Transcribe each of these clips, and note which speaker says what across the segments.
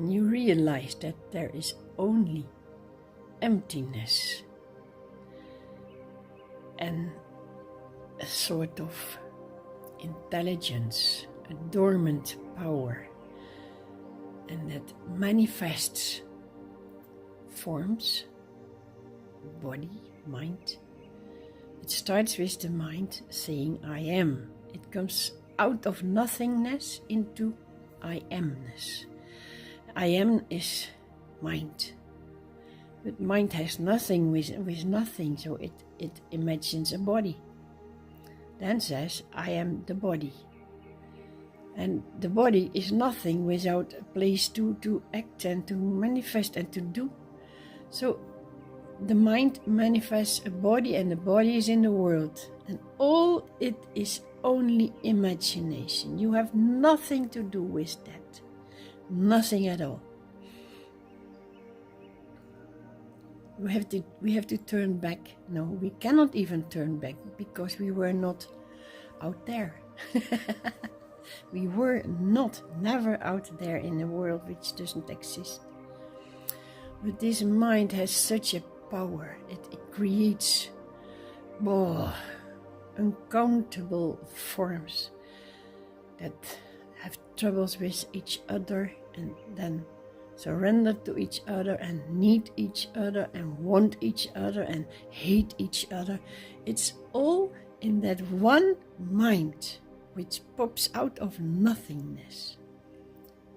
Speaker 1: and you realize that there is only emptiness and a sort of intelligence, a dormant power, and that manifests forms, body, mind. It starts with the mind saying I am. It comes out of nothingness into I amness. I am is mind. But mind has nothing with nothing, so it imagines a body. Then says, I am the body. And the body is nothing without a place to act and to manifest and to do. So the mind manifests a body, and the body is in the world. And all it is only imagination. You have nothing to do with that. Nothing at all. We have to turn back. No, we cannot even turn back because we were not out there. We were never out there in a world which doesn't exist. But this mind has such a power. It creates uncountable forms that have troubles with each other and then surrender to each other and need each other and want each other and hate each other. It's all in that one mind which pops out of nothingness.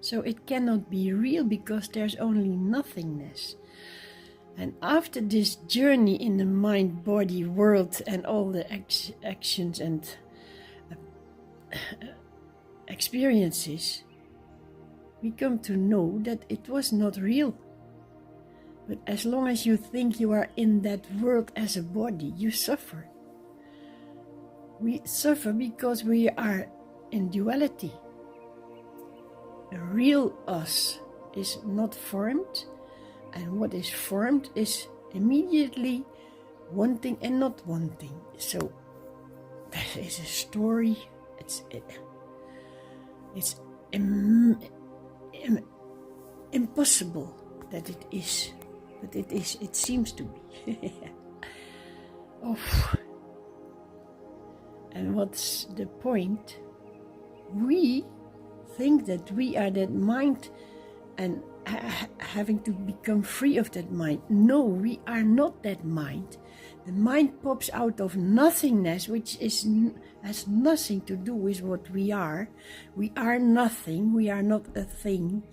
Speaker 1: So it cannot be real because there's only nothingness. And after this journey in the mind, body, world and all the actions and experiences, we come to know that it was not real. But as long as you think you are in that world as a body, you suffer. We suffer because we are in duality. A real us is not formed, and what is formed is immediately wanting and not wanting. So that is a story. It's impossible that it is, but it is. It seems to be. And what's the point? We think that we are that mind and having to become free of that mind. No, we are not that mind. The mind pops out of nothingness, which has nothing to do with what we are. We are nothing. We are not a thing.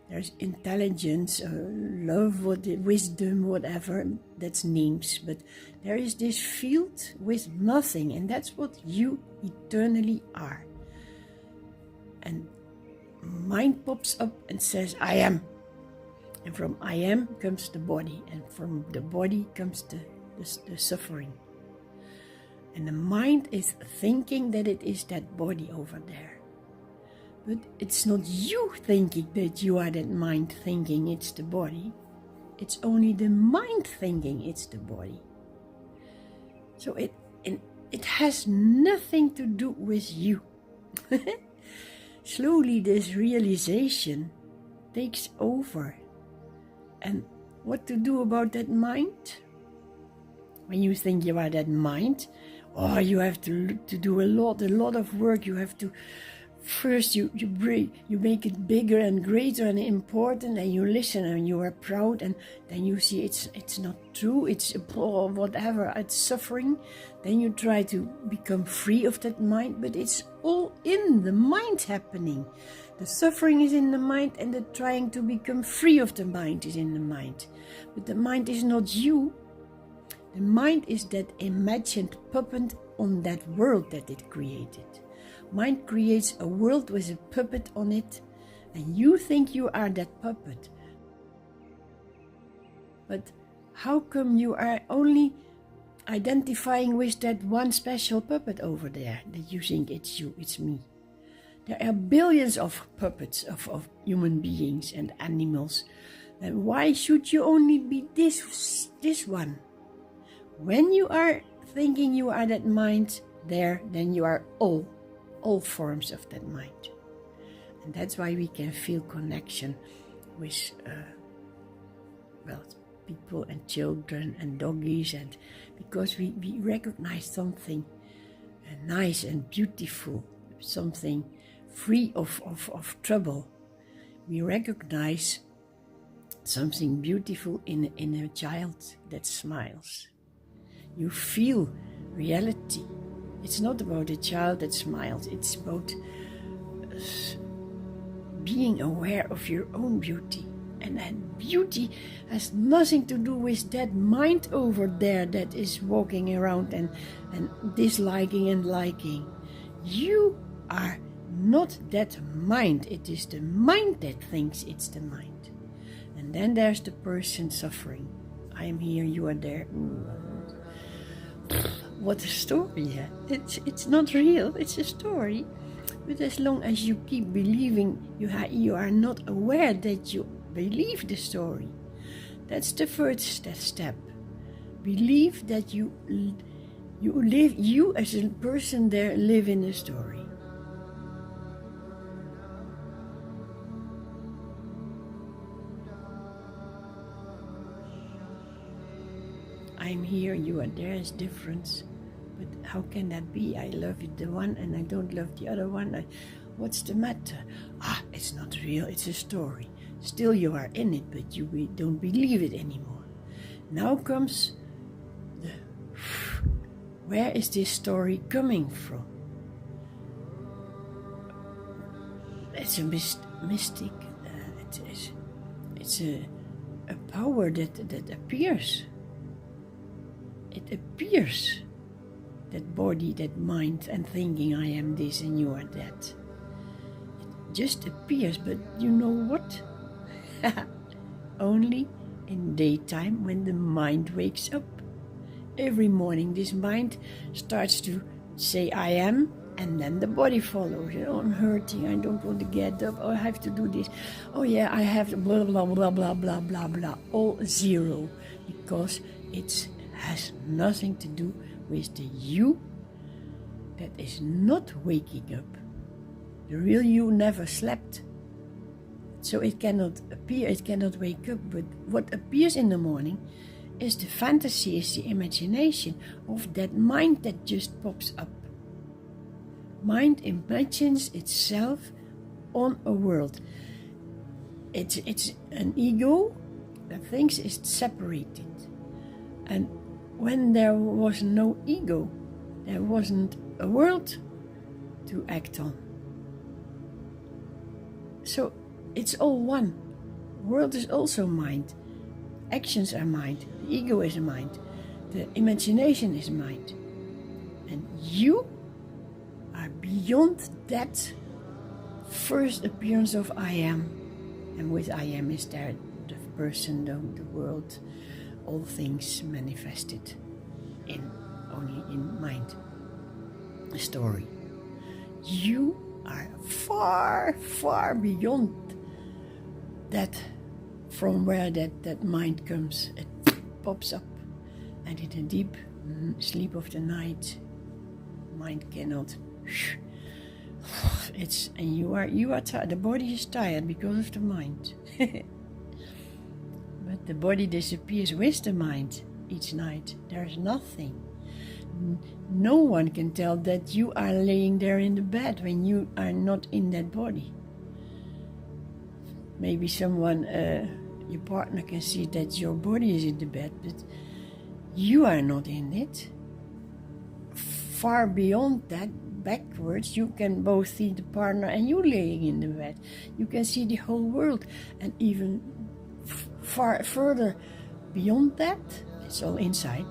Speaker 1: There's intelligence, love, wisdom, whatever, that's names. But there is this field with nothing, and that's what you eternally are. And mind pops up and says, I am. And from I am comes the body, and from the body comes the suffering. And the mind is thinking that it is that body over there. But it's not you thinking that you are that mind thinking it's the body. It's only the mind thinking it's the body. So it has nothing to do with you. Slowly this realization takes over. And what to do about that mind? When you think you are that mind, you have to do a lot of work. You have to first you make it bigger and greater and important, and you listen and you are proud, and then you see it's not true, it's whatever, it's suffering. Then you try to become free of that mind, but it's all in the mind happening. The suffering is in the mind, and the trying to become free of the mind is in the mind. But the mind is not you. The mind is that imagined puppet on that world that it created. Mind creates a world with a puppet on it, and you think you are that puppet. But how come you are only identifying with that one special puppet over there, that you think it's you, it's me? There are billions of puppets of human beings and animals. And why should you only be this one? When you are thinking you are that mind there, then you are all forms of that mind. And that's why we can feel connection with people and children and doggies, and because we recognize something nice and beautiful, something free of trouble. We recognize something beautiful in a child that smiles. You feel reality. It's not about a child that smiles, it's about being aware of your own beauty. And that beauty has nothing to do with that mind over there that is walking around and disliking and liking. You are not that mind. It is the mind that thinks it's the mind. And then there's the person suffering. I am here, you are there. What a story, yeah? It's not real, it's a story. But as long as you keep believing, you are not aware that you believe the story. That's the first step. Believe that you live, you as a person there live in a story. I'm here, you are there is difference. But how can that be? I love the one and I don't love the other one. What's the matter? It's not real, it's a story. Still you are in it, but you don't believe it anymore. Now comes where is this story coming from? It's a mystic, it's a power that appears. It appears, that body, that mind, and thinking I am this and you are that. It just appears, but you know what? Only in daytime when the mind wakes up. Every morning this mind starts to say I am, and then the body follows. I'm hurting, I don't want to get up, I have to do this. Oh yeah, I have to blah blah blah blah blah blah blah. All zero, because it has nothing to do with the you that is not waking up. The real you never slept. So it cannot appear, it cannot wake up. But what appears in the morning is the fantasy, is the imagination of that mind that just pops up. Mind imagines itself on a world. It's an ego that thinks it's separated. And when there was no ego, there wasn't a world to act on. So it's all one. World is also mind. Actions are mind. The ego is mind. The imagination is mind. And you are beyond that first appearance of I am. And with I am is there the person, the world, all things manifested only in mind. A story. You are far, far beyond that, from where that mind comes. It pops up, and in a deep sleep of the night, mind cannot. And you are tired. The body is tired because of the mind. But the body disappears with the mind each night. There's nothing. No one can tell that you are laying there in the bed when you are not in that body. Maybe someone, your partner, can see that your body is in the bed, but you are not in it. Far beyond that, backwards, you can both see the partner and you laying in the bed. You can see the whole world, and even far further beyond that, it's all inside.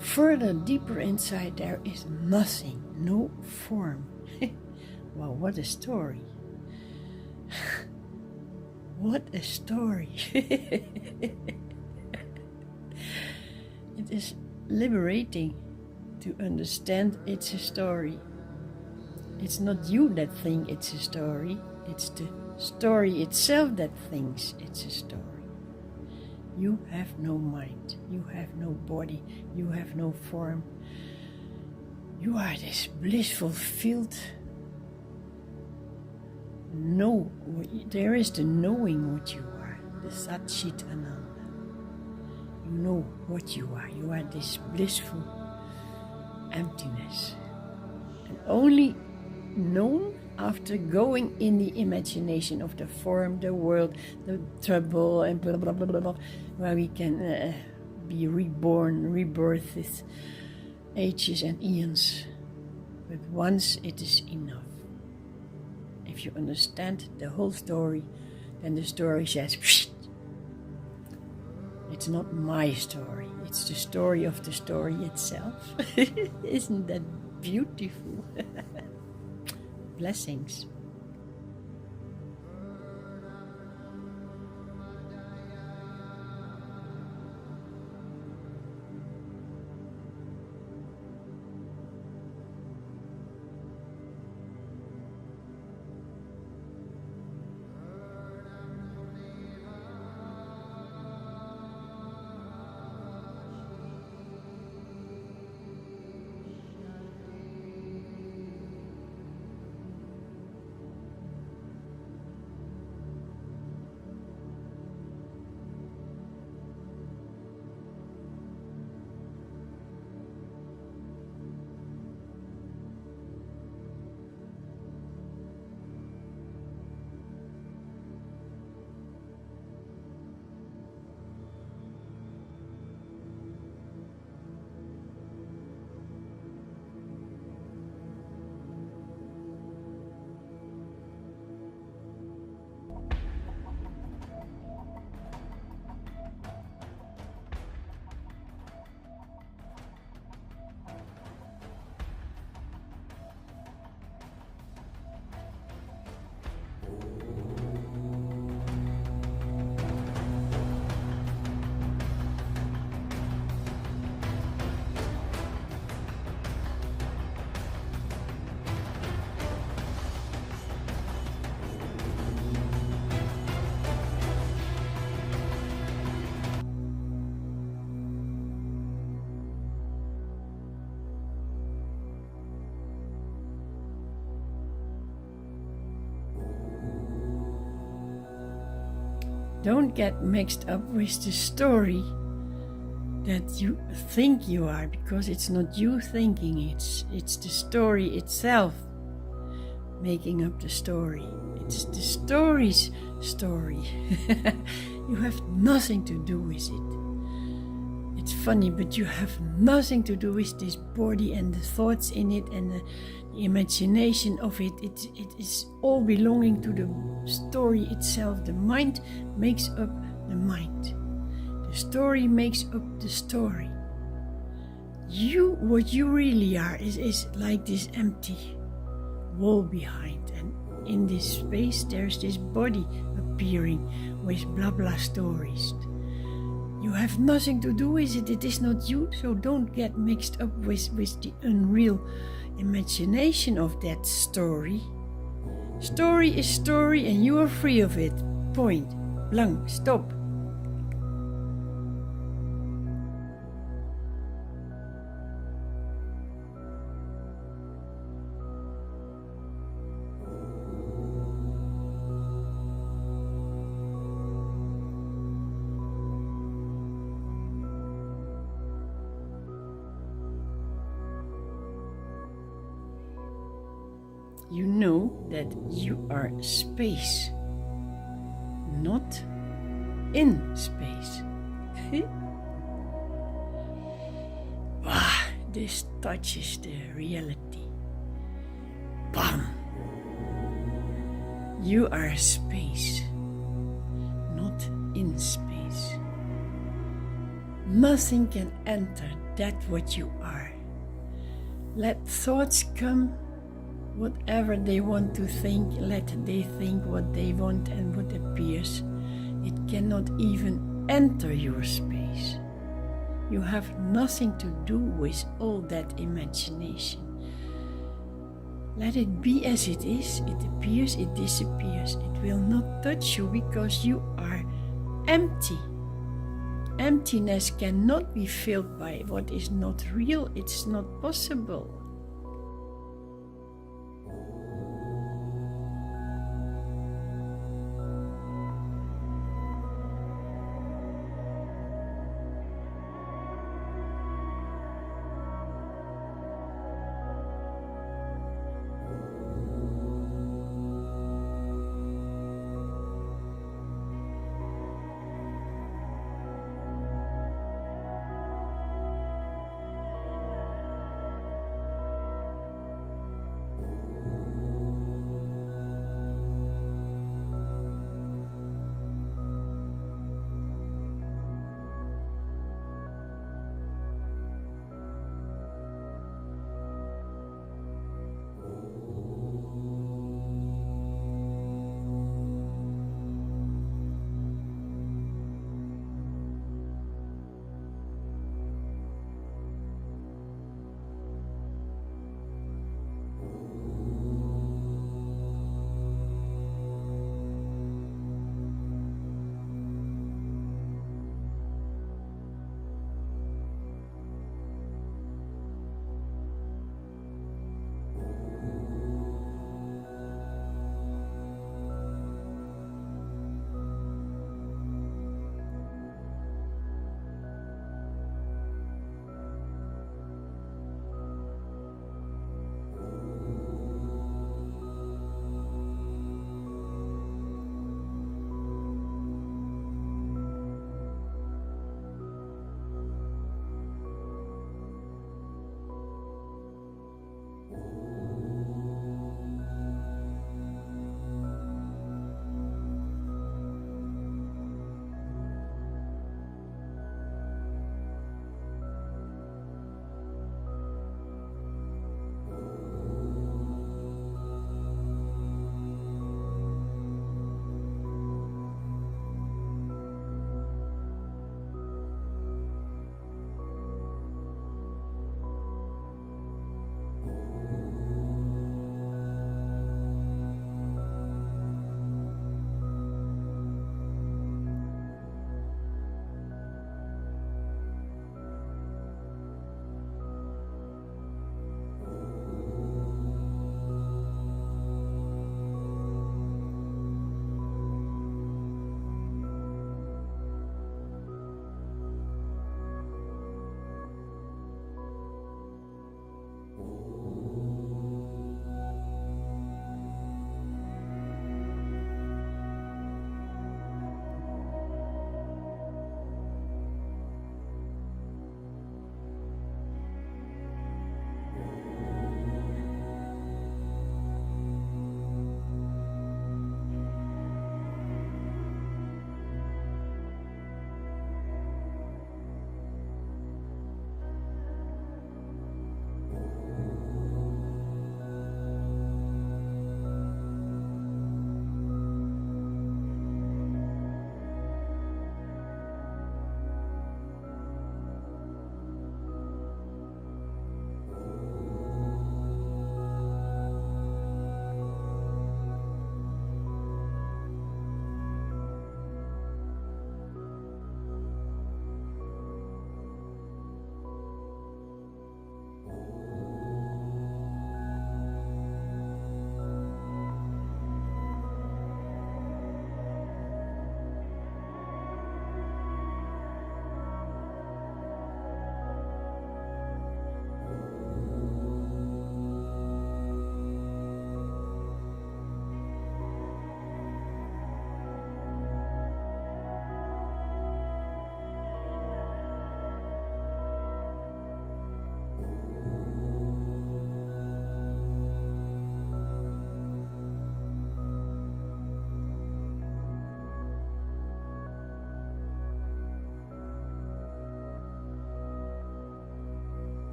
Speaker 1: Further, deeper inside, there is nothing, no form. Wow, what a story. What a story. It is liberating to understand it's a story. It's not you that think it's a story, it's the story itself that thinks it's a story. You have no mind, you have no body, you have no form. You are this blissful field. There is the knowing what you are. the Sat Chit Ananda. You know what you are. You are this blissful emptiness. And only known after going in the imagination of the form, the world, the trouble, and blah blah blah blah, blah, where we can be reborn, rebirthed, ages and eons. But once it is enough. If you understand the whole story, then the story says, psst. It's not my story, it's the story of the story itself. Isn't that beautiful? Blessings. Don't get mixed up with the story that you think you are, because it's not you thinking, it's the story itself making up the story. It's the story's story. You have nothing to do with it. It's funny, but you have nothing to do with this body and the thoughts in it and the imagination of it. It is all belonging to the story itself. The mind makes up the mind. The story makes up the story. You, what you really are, is like this empty wall behind, and in this space there's this body appearing with blah blah stories. You have nothing to do with it. It is not you, so don't get mixed up with the unreal imagination of that story. Story is story and you are free of it. Point. Blank. Stop. You know that you are space, not in space. This touches the reality. Bam! You are space, not in space. Nothing can enter that what you are. Let thoughts come. Whatever they want to think, let they think what they want and what appears. It cannot even enter your space. You have nothing to do with all that imagination. Let it be as it is. It appears, it disappears. It will not touch you because you are empty. Emptiness cannot be filled by what is not real. It's not possible.